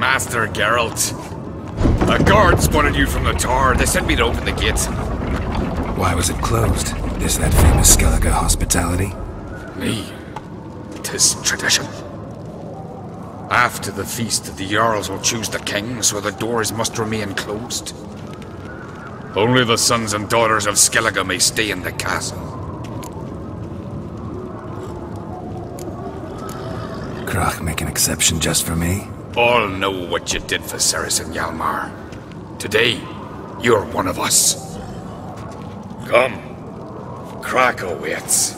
Master Geralt. The guards wanted you from the tower. They sent me to open the gates. Why was it closed? Is that famous Skellige hospitality? Me. 'Tis tradition. After the feast, the Jarls will choose the king, so the doors must remain closed. Only the sons and daughters of Skellige may stay in the castle. Krach make an exception just for me? All know what you did for Cerys and Hjalmar. Today, you're one of us. Come. Krach awaits.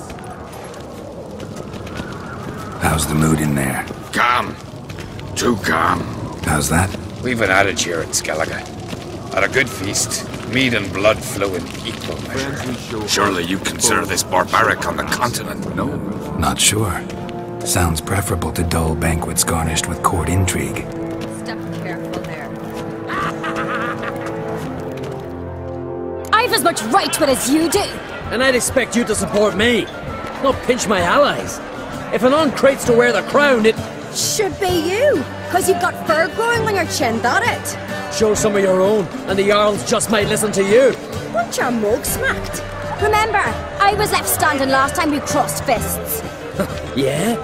How's the mood in there? Calm. Too calm. How's that? We've an adage here in Skellige. At a good feast, mead and blood flow in equal measure. Surely you consider this barbaric on the continent, no? Not sure. Sounds preferable to dull banquets garnished with court intrigue. Step careful there. I've as much right to it as you do. And I'd expect you to support me, not pinch my allies. If an on-crate's to wear the crown, it Should be you, because you've got fur growing on your chin, that it? show some of your own, and the Jarls just might listen to you. Want your mug smacked? Remember, I was left standing last time we crossed fists. Yeah?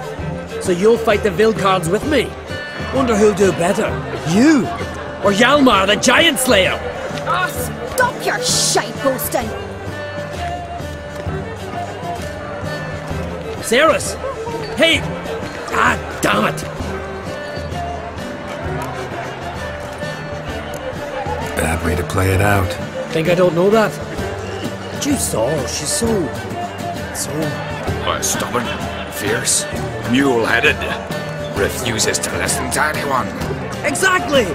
So you'll fight the Vilcards with me? Wonder who'll do better, you or Hjalmar the Giant Slayer? Oh, stop your shite boasting. Cerys! Hey! Ah, damn it! Bad way to play it out. Think I don't know that? But you saw her, she's so... Stubborn, fierce, mule-headed. Refuses to listen to anyone. Exactly!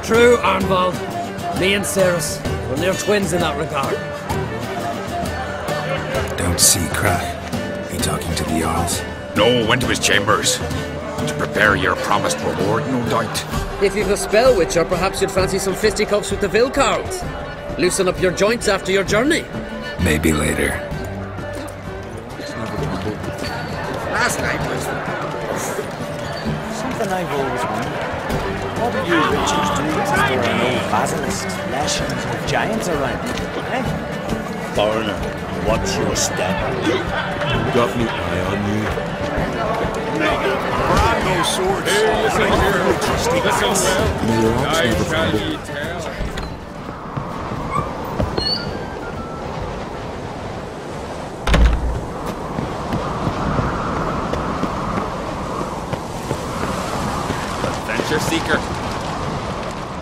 True, Arnvald. Me and Cerys, well, they're twins in that regard. Don't see Krach. He talking to the Jarls? No, went to his chambers. To prepare your promised reward, no doubt. If you've a spell witcher, perhaps you'd fancy some fisticuffs with the Vilcards. Loosen up your joints after your journey. Maybe later. Last night was... Something I've always wondered. What are you witches doing if there are no basilisks, lashings, or giants around? Eh? Foreigner, watch your step. Got me eye on you. Brand no swords. Listen well. I shall ye tell. Adventure seeker.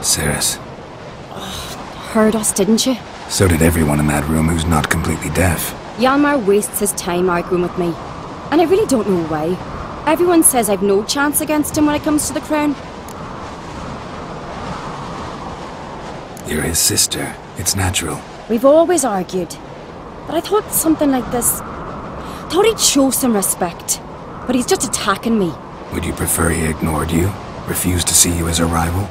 Cerys. Heard us, didn't you? So did everyone in that room who's not completely deaf. Hjalmar wastes his time arguing with me. And I really don't know why. Everyone says I've no chance against him when it comes to the crown. You're his sister. It's natural. We've always argued. But I thought something like this... Thought he'd show some respect. But he's just attacking me. Would you prefer he ignored you? Refused to see you as a rival?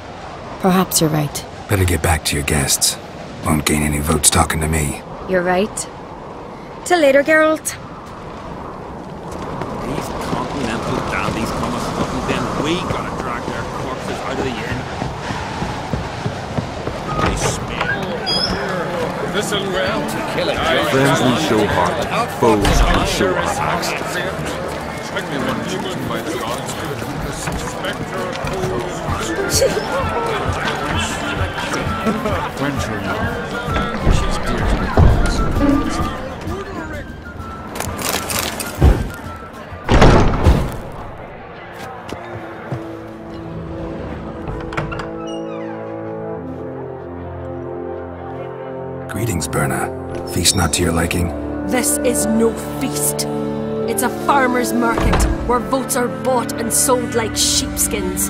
Perhaps you're right. Better get back to your guests. Won't gain any votes talking to me. You're right. Till later, Geralt. These continental dandies come us up and then we gotta drag their corpses out of the inn. They smell. Listen well. Friends we show heart, foes we show axe. Everyone jiggled by the gods. Spectre of fools. When shall you? She's dear to the cause. Greetings, Berna. Feast not to your liking? This is no feast. It's a farmer's market where votes are bought and sold like sheepskins.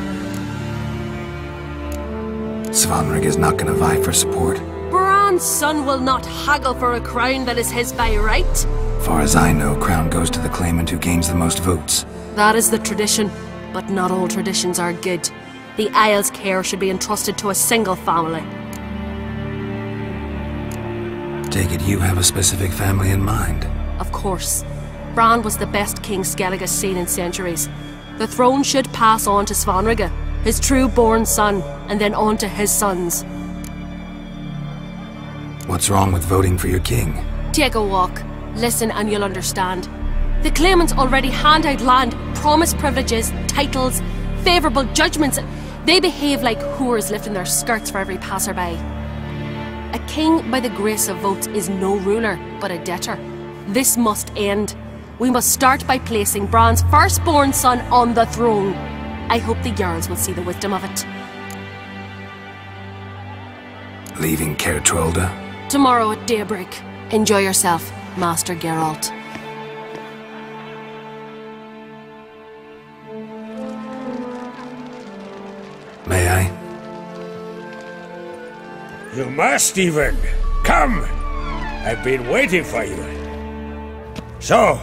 Svanrig is not gonna vie for support. Bran's son will not haggle for a crown that is his by right. Far as I know, crown goes to the claimant who gains the most votes. That is the tradition, but not all traditions are good. The Isle's care should be entrusted to a single family. Take it you have a specific family in mind. Of course. Bran was the best king Skellige's seen in centuries. The throne should pass on to Svanrige, his true-born son, and then on to his sons. What's wrong with voting for your king? Take a walk. Listen and you'll understand. The claimants already hand out land, promise privileges, titles, favourable judgments. They behave like whores lifting their skirts for every passerby. A king by the grace of votes is no ruler, but a debtor. This must end. We must start by placing Bran's firstborn son on the throne. I hope the Jarls will see the wisdom of it. Leaving Caer Trolda? Tomorrow at daybreak. Enjoy yourself, Master Geralt. May I? You must, even. Come! I've been waiting for you. So,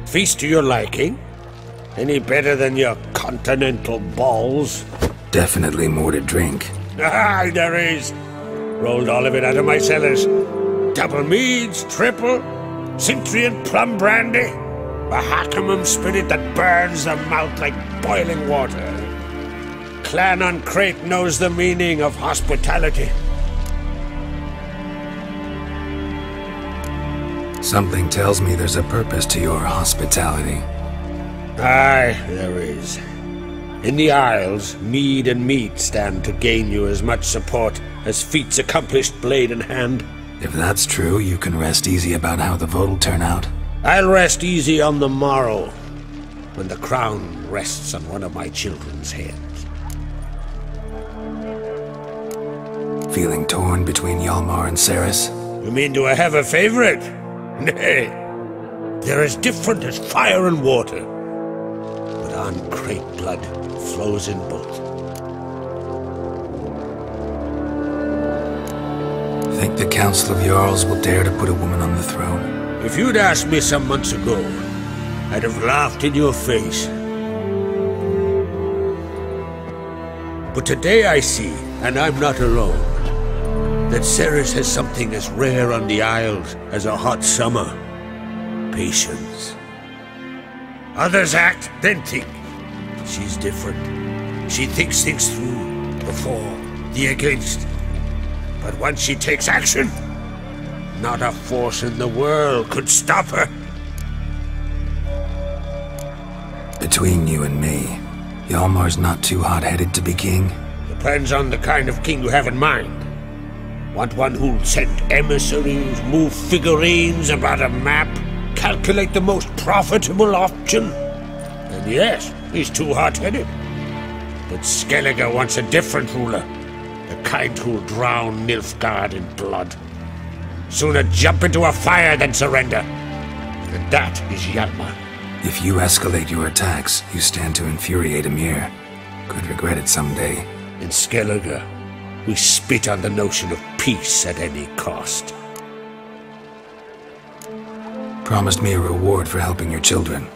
feast to your liking? Any better than your continental balls? Definitely more to drink. Ah, there is. Rolled all of it out of my cellars. Double meads, triple, Cintrian plum brandy, a Hackemum spirit that burns the mouth like boiling water. Clan on Crate knows the meaning of hospitality. Something tells me there's a purpose to your hospitality. Aye, there is. In the Isles, mead and meat stand to gain you as much support as feats accomplished blade in hand. If that's true, you can rest easy about how the vote will turn out. I'll rest easy on the morrow, when the crown rests on one of my children's heads. Feeling torn between Hjalmar and Cerys? You mean do I have a favorite? Nay, they're as different as fire and water. But on Crate blood flows in both. Think the Council of Jarls will dare to put a woman on the throne? If you'd asked me some months ago, I'd have laughed in your face. But today I see, and I'm not alone, that Cerys has something as rare on the Isles as a hot summer. Patience. Others act, then think. She's different. She thinks things through, the for, the against. But once she takes action, not a force in the world could stop her. Between you and me, Hjalmar's not too hot-headed to be king? Depends on the kind of king you have in mind. Want one who'll send emissaries, move figurines about a map, calculate the most profitable option? And yes, he's too hot-headed. But Skellige wants a different ruler. The kind who'll drown Nilfgaard in blood. Sooner jump into a fire than surrender. And that is Hjalmar. If you escalate your attacks, you stand to infuriate Emhyr. Could regret it someday. In Skellige, we spit on the notion of peace at any cost. Promised me a reward for helping your children.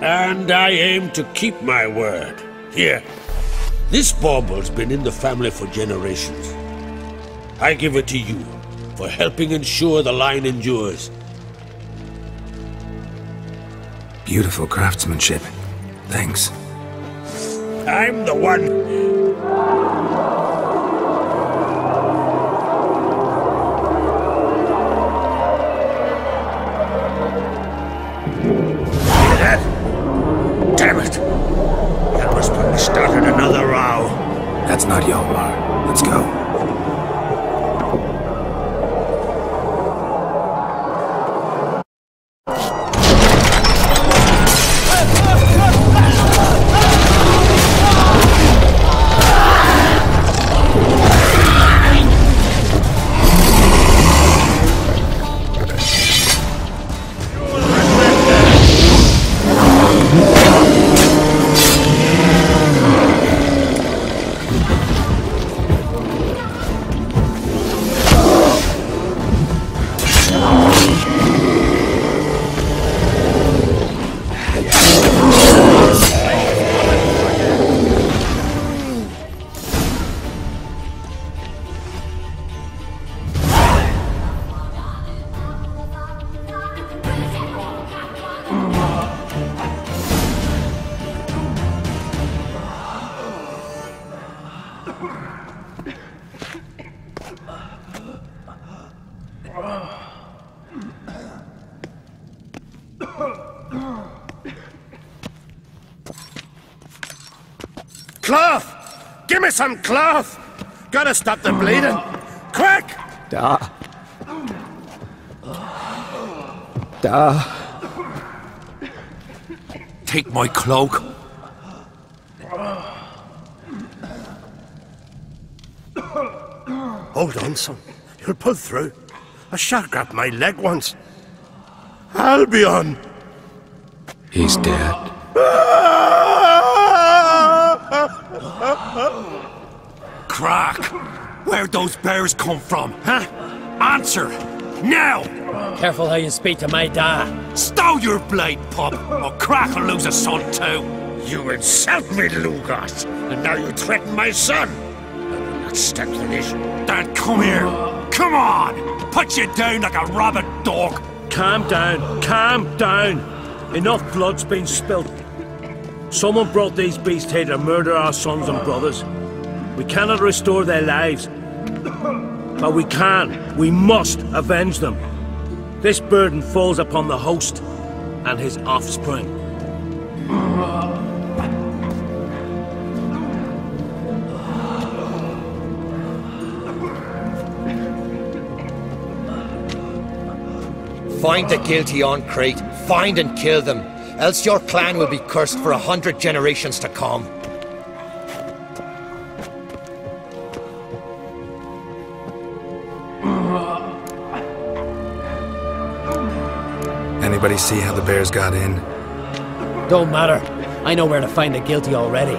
And I aim to keep my word. Here, this bauble's been in the family for generations. I give it to you for helping ensure the line endures. Beautiful craftsmanship. Thanks. I'm the one. Damn it! That must have started another row. That's not Hjalmar. Let's go. Cloth! Give me some cloth! Gotta stop the bleeding! Quick! Da. Take my cloak. Hold on, son. You'll pull through. A shark grabbed my leg once. Albion! He's dead. Crack! Where'd those bears come from, huh? Answer! Now! Careful how you speak to my dad. Stow your blade, pup, or Crack will lose a son too! You insult me, Lugos, and now you threaten my son! I will not step to this. Dan, come here! Come on! Put you down like a rabid dog! Calm down, calm down. Enough blood's been spilt. Someone brought these beasts here to murder our sons and brothers. We cannot restore their lives. But we must avenge them. This burden falls upon the host and his offspring. Find the guilty on Crete, find and kill them, else your clan will be cursed for 100 generations to come. Anybody see how the bears got in? Don't matter. I know where to find the guilty already.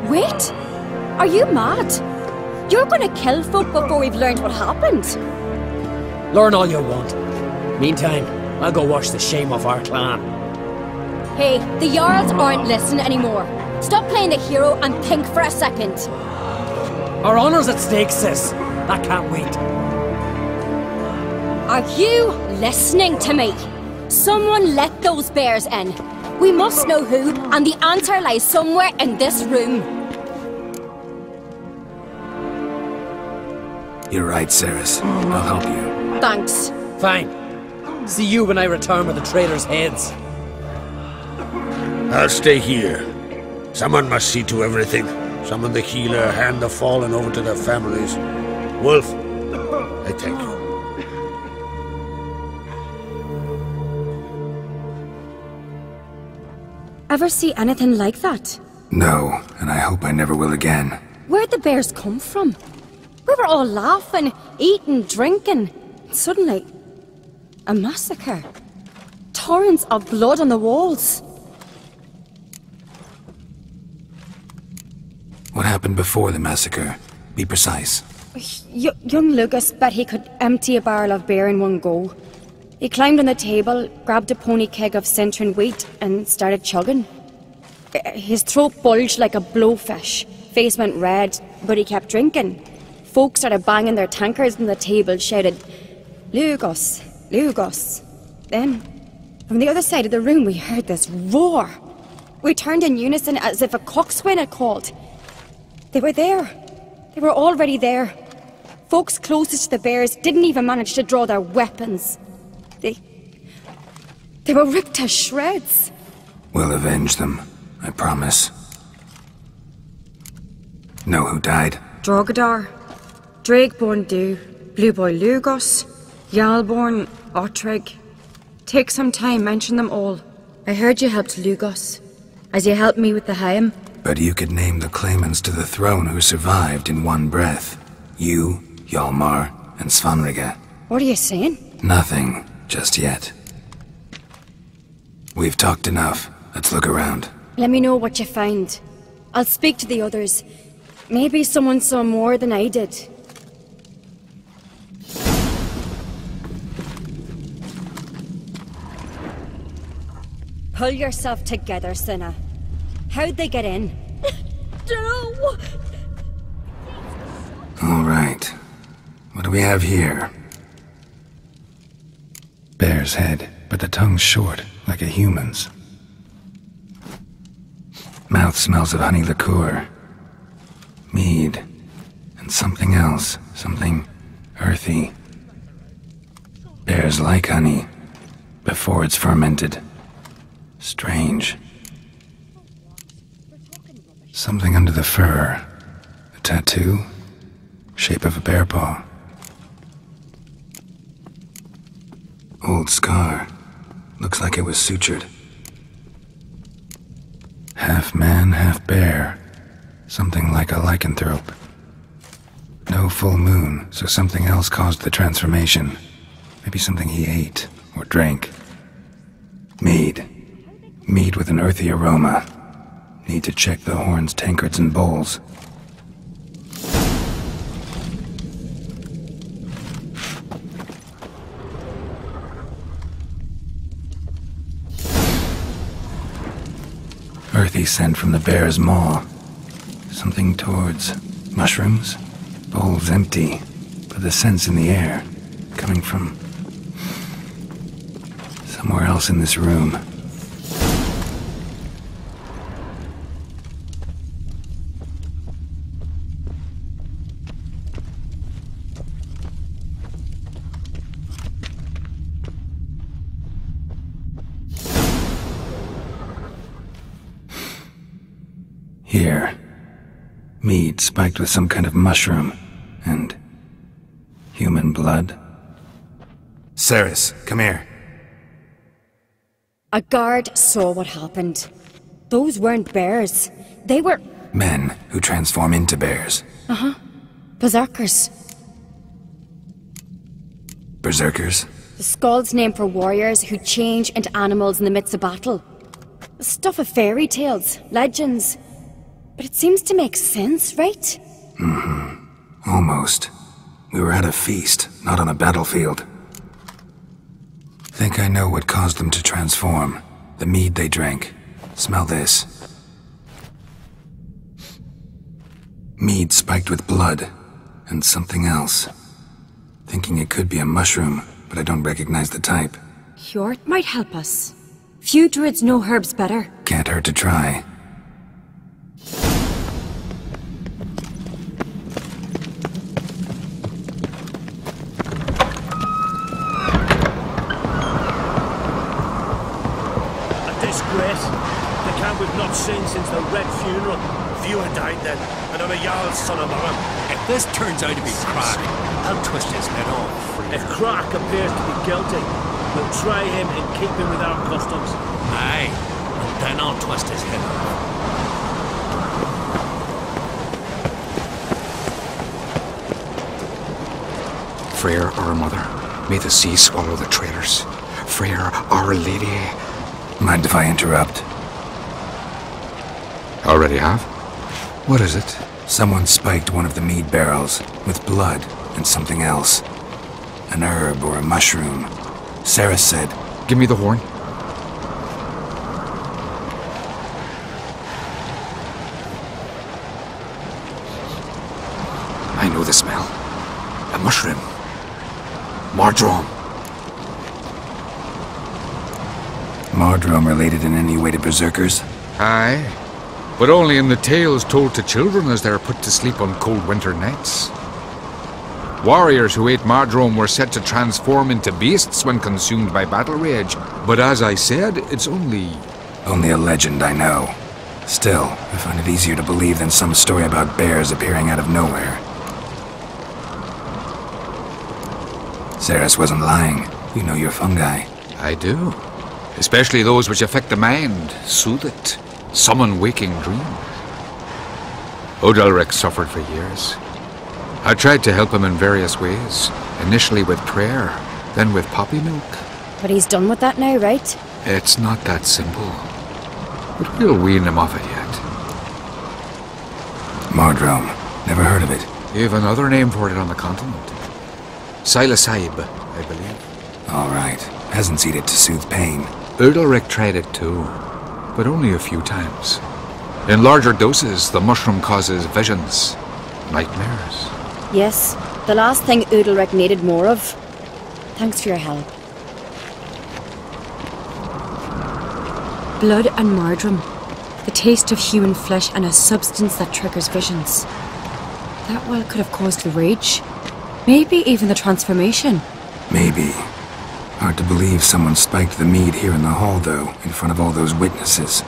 Wait! Are you mad? You're gonna kill folk before we've learned what happened. Learn all you want. Meantime, I'll go wash the shame off our clan. Hey, the Jarls aren't listening anymore. Stop playing the hero and think for a second. Our honor's at stake, sis. That can't wait. Are you listening to me? Someone let those bears in. We must know who, and the answer lies somewhere in this room. You're right, Ceres. I'll help you. Thanks. Fine. See you when I return with the traitors' heads. I'll stay here. Someone must see to everything. Summon the healer, hand the fallen over to their families. Wolf, I thank you. Ever see anything like that? No, and I hope I never will again. Where'd the bears come from? We were all laughing, eating, drinking. Suddenly, a massacre. Torrents of blood on the walls. What happened before the massacre? Be precise. Young Lucas bet he could empty a barrel of beer in one go. He climbed on the table, grabbed a pony keg of centering wheat, and started chugging. His throat bulged like a blowfish. Face went red, but he kept drinking. Folks started banging their tankards on the table, shouted, "Lugos, Lugos." Then, from the other side of the room, we heard this roar. We turned in unison as if a coxswain had called. They were there. They were already there. Folks closest to the bears didn't even manage to draw their weapons. They were ripped to shreds. We'll avenge them, I promise. Know who died? Drogadar, Drakeborn Du, Blue Boy Lugos, Jarlborn, Ottrig. Take some time, mention them all. I heard you helped Lugos, as you helped me with the Haim. But you could name the claimants to the throne who survived in one breath. You, Hjalmar, and Svanrige. What are you saying? Nothing, just yet. We've talked enough. Let's look around. Let me know what you find. I'll speak to the others. Maybe someone saw more than I did. Pull yourself together, Cinna. How'd they get in? No! All right. What do we have here? Bear's head, but the tongue's short, like a human's. Mouth smells of honey liqueur. Mead. And something else. Something earthy. Bears like honey. before it's fermented. Strange. Something under the fur. A tattoo? Shape of a bear paw. Old scar. Looks like it was sutured. Half man, half bear. Something like a lycanthrope. No full moon, so something else caused the transformation. Maybe something he ate or drank. Mead. Mead with an earthy aroma. Need to check the horns, tankards, and bowls. Earthy scent from the bear's maw. Something towards mushrooms? Bowl's empty, but the scent's in the air. Coming from somewhere else in this room. Here. Mead spiked with some kind of mushroom. And human blood. Ceres, come here. A guard saw what happened. Those weren't bears. They were... Men who transform into bears. Uh-huh. Berserkers. Berserkers? The Skald's name for warriors who change into animals in the midst of battle. Stuff of fairy tales, legends. But it seems to make sense, right? Mm-hmm. Almost. We were at a feast, not on a battlefield. Think I know what caused them to transform. The mead they drank. Smell this. Mead spiked with blood. And something else. Thinking it could be a mushroom, but I don't recognize the type. Hjort might help us. Few druids know herbs better. Can't hurt to try. Seen since the Red Funeral. Few had died then, and I'm a Jarl's son of mine. If this turns out to be Croc, I'll twist his head off. If Croc appears to be guilty, we'll try him and keep him with our customs. Aye, and then I'll twist his head off. Freyr, our mother, may the sea swallow the traitors. Freyr, our lady. Mind if I interrupt? Already have? What is it? Someone spiked one of the mead barrels with blood and something else. An herb or a mushroom. Sarah said... Give me the horn. I know the smell. A mushroom. Mardrome. Mardrome related in any way to berserkers? Aye. But only in the tales told to children as they're put to sleep on cold winter nights. Warriors who ate Mardrome were said to transform into beasts when consumed by battle rage. But as I said, it's only... Only a legend, I know. Still, I find it easier to believe than some story about bears appearing out of nowhere. Ceres wasn't lying. You know your fungi. I do. Especially those which affect the mind, soothe it. Summon waking dreams. Odalric suffered for years. I tried to help him in various ways. Initially with prayer, then with poppy milk. But he's done with that now, right? It's not that simple. But we'll wean him off it yet. Mardrome. Never heard of it. You have another name for it on the continent. Silasaib, I believe. Alright. Peasants eat it to soothe pain. Odalric tried it too. But only a few times. In larger doses, the mushroom causes visions, nightmares. Yes, the last thing Udalric needed more of. Thanks for your help. Blood and Mardrome. The taste of human flesh and a substance that triggers visions. That well could have caused the rage. Maybe even the transformation. Maybe. Hard to believe someone spiked the mead here in the hall, though, in front of all those witnesses.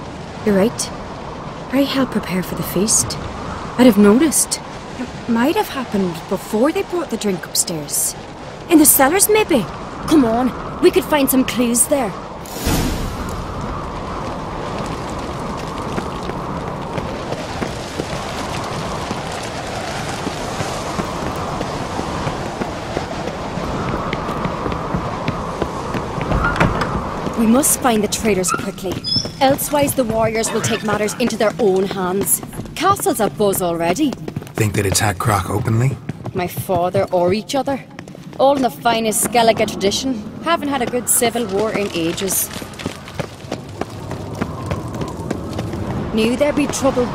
You're right. Very hell prepared for the feast. I'd have noticed. It might have happened before they brought the drink upstairs. In the cellars, maybe? Come on, we could find some clues there. We must find the traitors quickly. Elsewise, the warriors will take matters into their own hands. Castle's abuzz already. Think they'd attack Croc openly? My father or each other. All in the finest Skellige tradition. Haven't had a good civil war in ages. Knew there'd be trouble.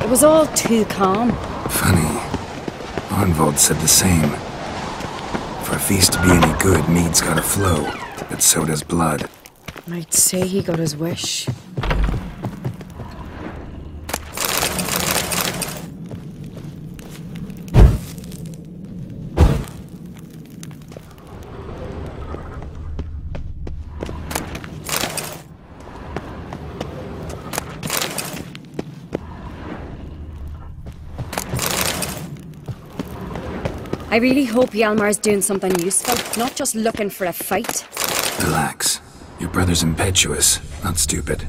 It was all too calm. Funny. Arnvold said the same. For a feast to be any good, mead's gotta flow. But so does blood. I'd say he got his wish. I really hope Hjalmar's doing something useful, not just looking for a fight. Relax. Your brother's impetuous, not stupid.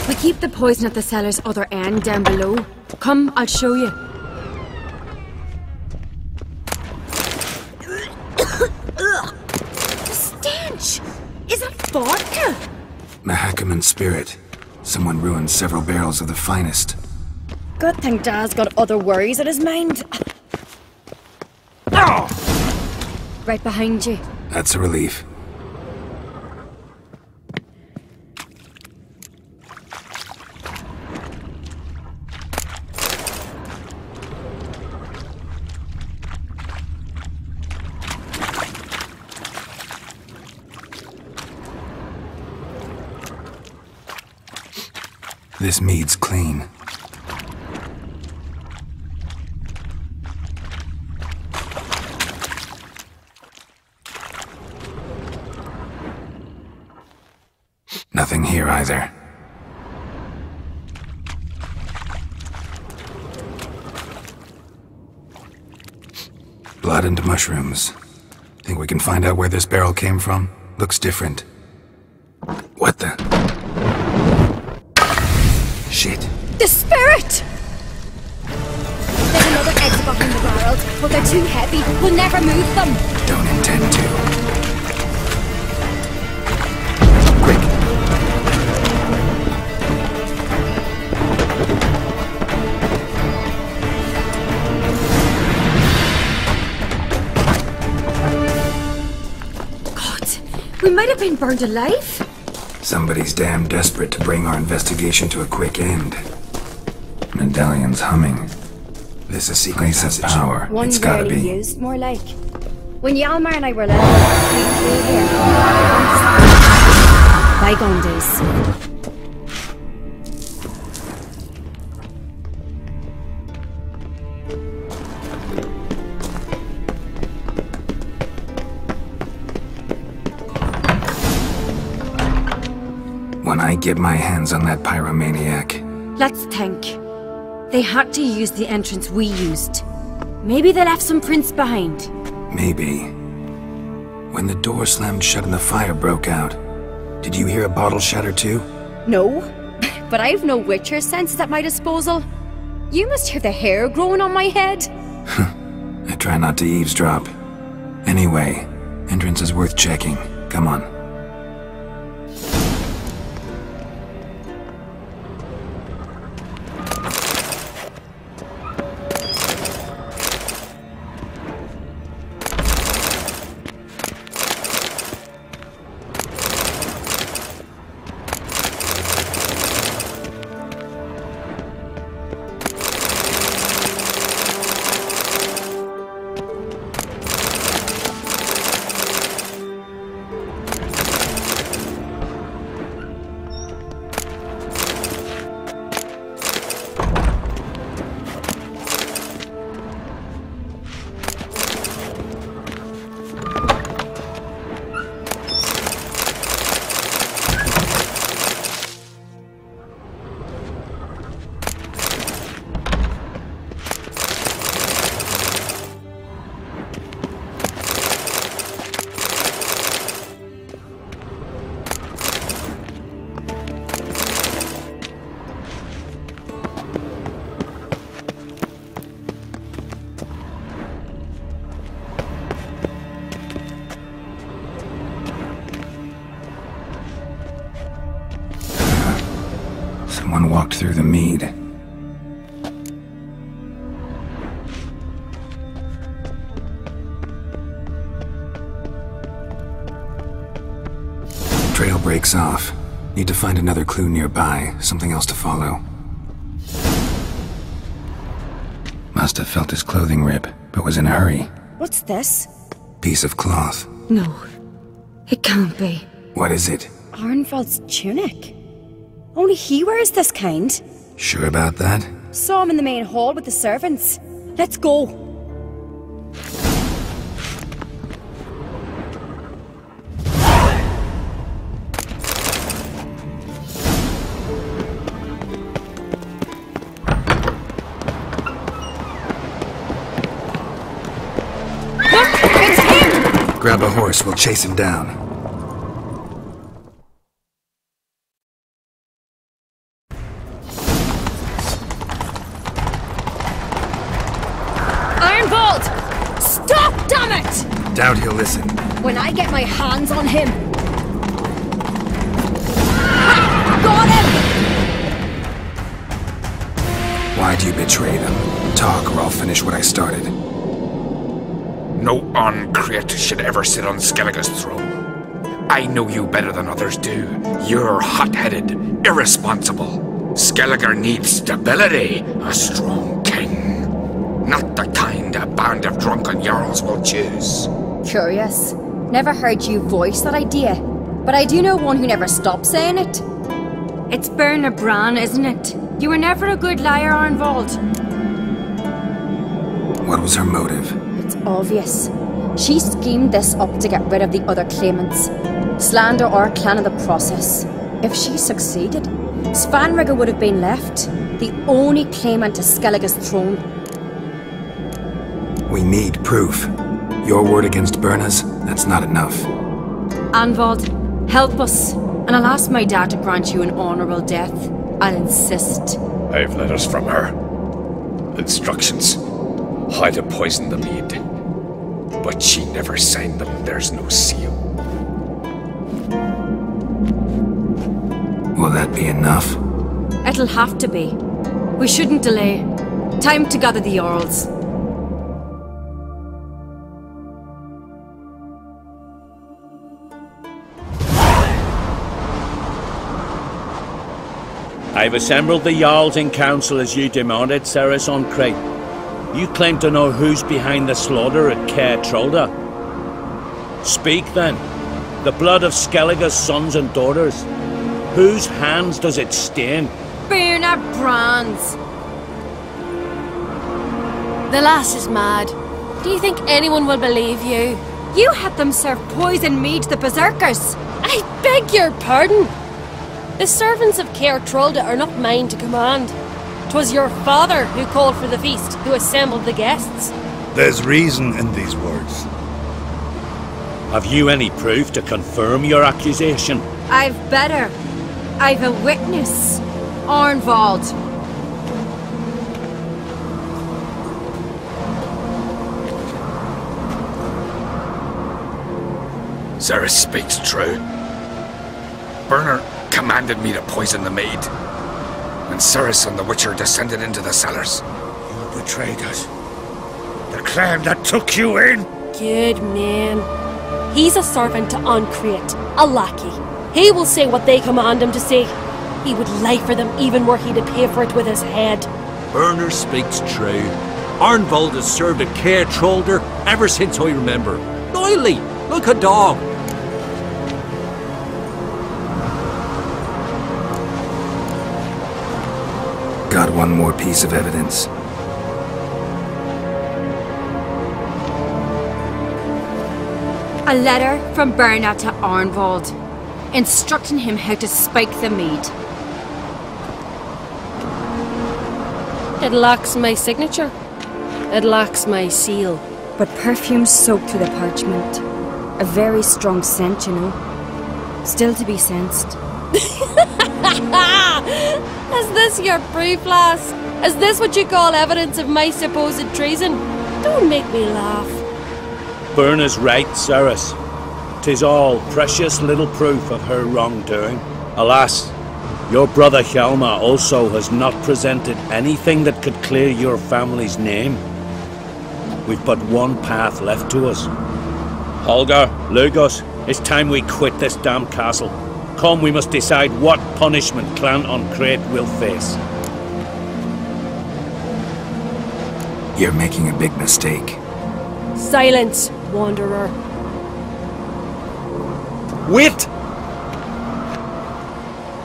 We keep the poison at the cellar's other end down below. Come, I'll show you. The stench! Is that vodka? Mahakaman spirit. Someone ruined several barrels of the finest. Good thing Dad's got other worries on his mind. Right behind you. That's a relief. This mead's clean. Nothing here either. Blood and mushrooms. Think we can find out where this barrel came from? Looks different. What the? Shit. The spirit! There's another exit behind the barrels, but they're too heavy. We'll never move them. Don't intend to. Quick. God, we might have been burned alive. Somebody's damn desperate to bring our investigation to a quick end. Medallion's humming. This is secret of power. One it's gotta be. Used, more like. When Hjalmar and I were little, bygone days. When I get my hands on that pyromaniac. Let's think. They had to use the entrance we used. Maybe they left some prints behind. Maybe. When the door slammed shut and the fire broke out, did you hear a bottle shatter too? No, but I've no Witcher senses at my disposal. You must hear the hair growing on my head. I try not to eavesdrop. Anyway, entrance is worth checking. Come on. through the mead. Trail breaks off. Need to find another clue nearby, something else to follow. Must have felt his clothing rip, but was in a hurry. What's this? Piece of cloth. No. It can't be. What is it? Arnvald's tunic. Only he wears this kind. Sure about that? Saw him in the main hall with the servants. Let's go. Grab a horse, we'll chase him down. Arnvald! Stop, damn it! Doubt he'll listen. When I get my hands on him... Ha! Got him! Why'd you betray them? Talk or I'll finish what I started. No uncreate should ever sit on Skellige's throne. I know you better than others do. You're hot-headed, irresponsible. Skellige needs stability, a strong king. Not the kind a band of drunken jarls will choose. Curious. Never heard you voice that idea. But I do know one who never stops saying it. It's Berna Bran, isn't it? You were never a good liar, Arnvald. What was her motive? It's obvious. She schemed this up to get rid of the other claimants. Slander our clan in the process. If she succeeded, Svanrige would have been left, the only claimant to Skellige's throne. We need proof. Your word against Berna's, that's not enough. Arnvald, help us, and I'll ask my dad to grant you an honourable death. I'll insist. I have letters from her. Instructions. How to poison the mead. But she never signed them. There's no seal. Will that be enough? It'll have to be. We shouldn't delay. Time to gather the Jarls. I've assembled the Jarls in council as you demanded, Ceres on Crate. You claim to know who's behind the slaughter at Caer Trolda. Speak then. The blood of Skellige's sons and daughters. Whose hands does it stain? Berna Bran's. The lass is mad. Do you think anyone will believe you? You had them serve poison mead to the berserkers. I beg your pardon. The servants of Caer Trolda are not mine to command. 'Twas your father who called for the feast, who assembled the guests. There's reason in these words. Have you any proof to confirm your accusation? I've better. I've a witness. Arnvald. Ceres speaks true. Berna commanded me to poison the maid. And Ceres and the Witcher descended into the cellars. You betrayed us. The clan that took you in. Good man. He's a servant to Uncreate, a lackey. He will say what they command him to say. He would lie for them even were he to pay for it with his head. Berner speaks true. Arnvald has served at Caer Trolda ever since I remember. Loyally, like a dog. Got one more piece of evidence. A letter from Berna to Arnvald, instructing him how to spike the mead. It lacks my signature. It lacks my seal. But perfume soaked through the parchment. A very strong scent, you know. Still to be sensed. Is this your proof, lass? Is this what you call evidence of my supposed treason? Don't make me laugh. Berna's right, Ceres. 'Tis all precious little proof of her wrongdoing. Alas, Your brother Hjalmar also has not presented anything that could clear your family's name. We've but one path left to us. Holger, Lugos, it's time we quit this damn castle. Come, we must decide what punishment Clan Uncrate will face. You're making a big mistake. Silence, Wanderer. Wait!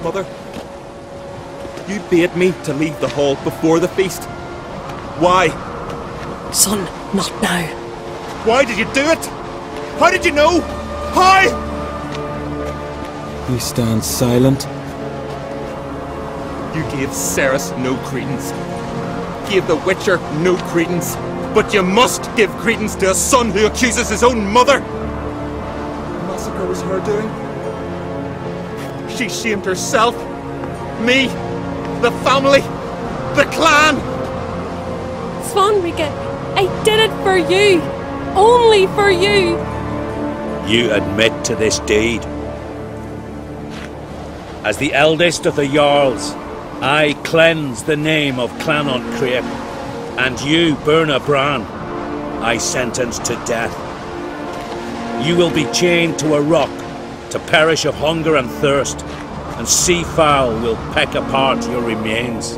Mother, you bade me to leave the hall before the feast. Why? Son, not now. Why did you do it? How did you know? How? You stand silent. You gave Ceres no credence. Gave the Witcher no credence. But you must give credence to a son who accuses his own mother. The massacre was her doing. She shamed herself, me, the family, the clan. Svanrika, I did it for you. Only for you. You admit to this deed. As the eldest of the Jarls, I cleanse the name of Clan Uncrate, and you, Burna Bran, I sentence to death. You will be chained to a rock to perish of hunger and thirst, and sea fowl will peck apart your remains.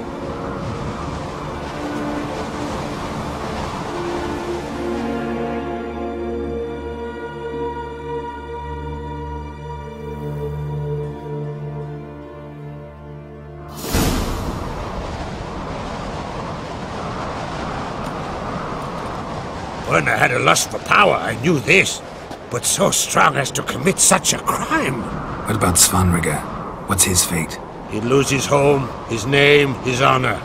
Burna had a lust for power, I knew this. But so strong as to commit such a crime. What about Svanrika? What's his fate? He'll lose his home, his name, his honor.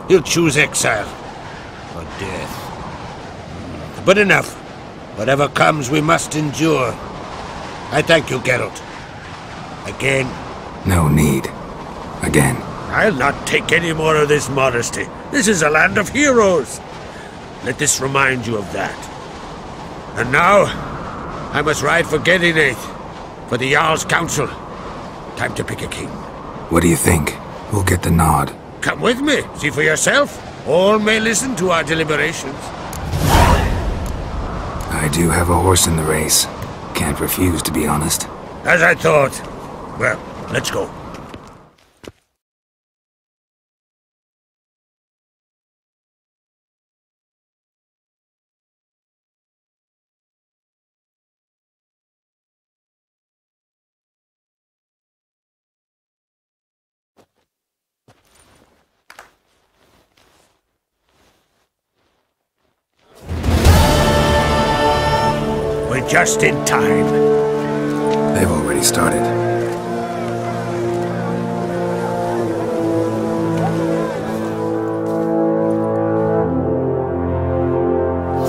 He'll choose exile. Or death. But enough. Whatever comes, we must endure. I thank you, Geralt. Again. No need. Again. I'll not take any more of this modesty. This is a land of heroes. Let this remind you of that. And now, I must ride for Gedinath, for the Jarl's Council. Time to pick a king. What do you think? We'll get the nod. Come with me, see for yourself. All may listen to our deliberations. I do have a horse in the race. Can't refuse, to be honest. As I thought. Well, let's go. Just in time. They've already started.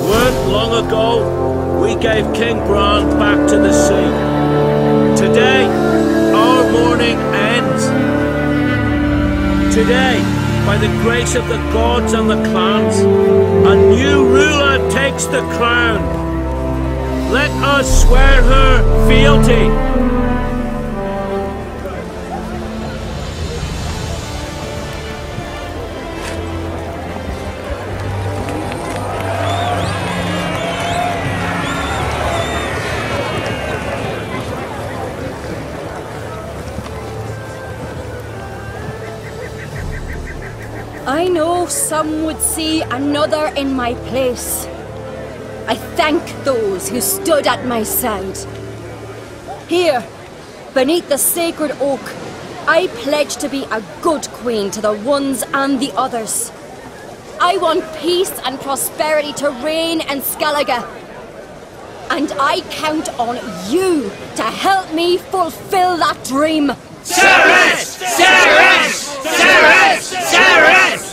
Weren't long ago, we gave King Bran back to the sea. Today, our mourning ends. Today, by the grace of the gods and the clans, a new ruler takes the crown. Let us swear her fealty. I know some would see another in my place. I thank those who stood at my side. Here, beneath the sacred oak, I pledge to be a good queen to the ones and the others. I want peace and prosperity to reign in Skellige. And I count on you to help me fulfill that dream. Ceres! Ceres! Ceres! Ceres!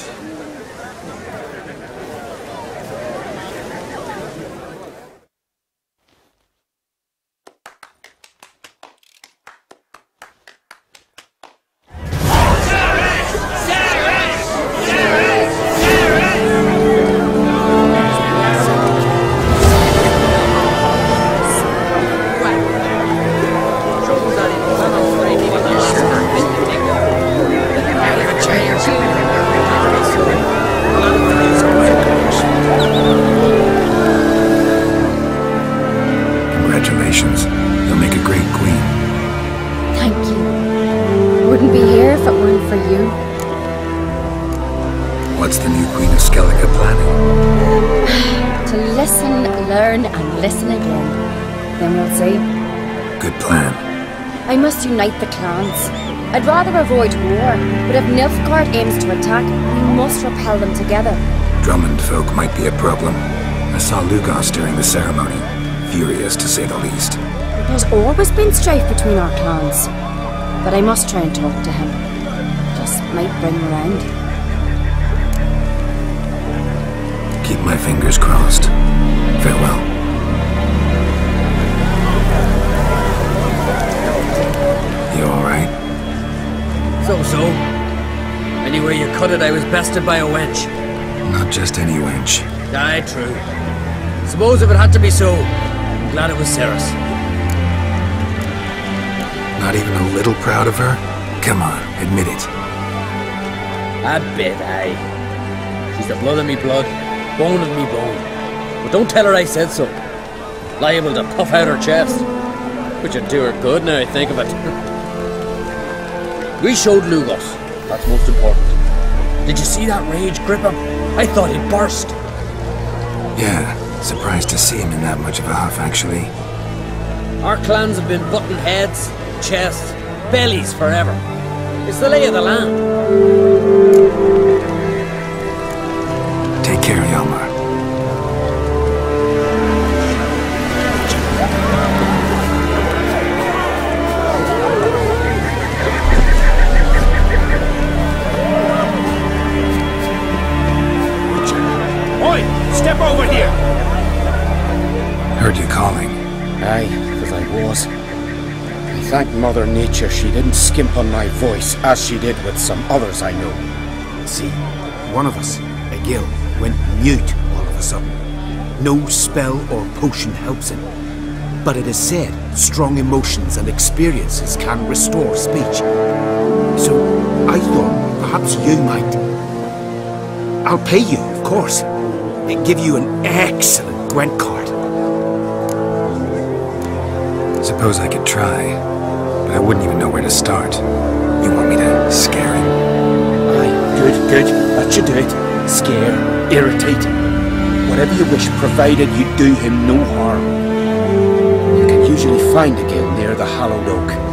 Queen of Skellige planning? To listen, learn, and listen again. Then we'll see. Good plan. I must unite the clans. I'd rather avoid war, but if Nilfgaard aims to attack, we must repel them together. Drummond folk might be a problem. I saw Lugos during the ceremony. Furious, to say the least. There's always been strife between our clans. But I must try and talk to him. Just might bring him around. Keep my fingers crossed. Farewell. You alright? So. Anywhere you cut it, I was bested by a wench. Not just any wench. Aye, true. Suppose if it had to be so, I'm glad it was Ceres. Not even a little proud of her? Come on, admit it. A bit, aye. She's the blood of me blood, bone of me bone. But don't tell her I said so. Liable to puff out her chest. Which would do her good now I think of it. We showed Lugos. That's most important. Did you see that rage grip him? I thought he'd burst. Yeah, surprised to see him in that much of a huff, actually. Our clans have been butting heads, chests, bellies forever. It's the lay of the land. Take care, Hjalmar. Step over here! Heard you calling. Aye, because I was. I thank Mother Nature she didn't skimp on my voice, as she did with some others I know. See, one of us, a gill, went mute all of a sudden. No spell or potion helps him. But it is said, strong emotions and experiences can restore speech. So, I thought perhaps you might. I'll pay you, of course. And give you an excellent Gwent card. Suppose I could try, but I wouldn't even know where to start. You want me to scare him? Aye, good. That should do it. Scare, irritate. Whatever you wish, provided you do him no harm. You can usually find a gill near the hallowed oak.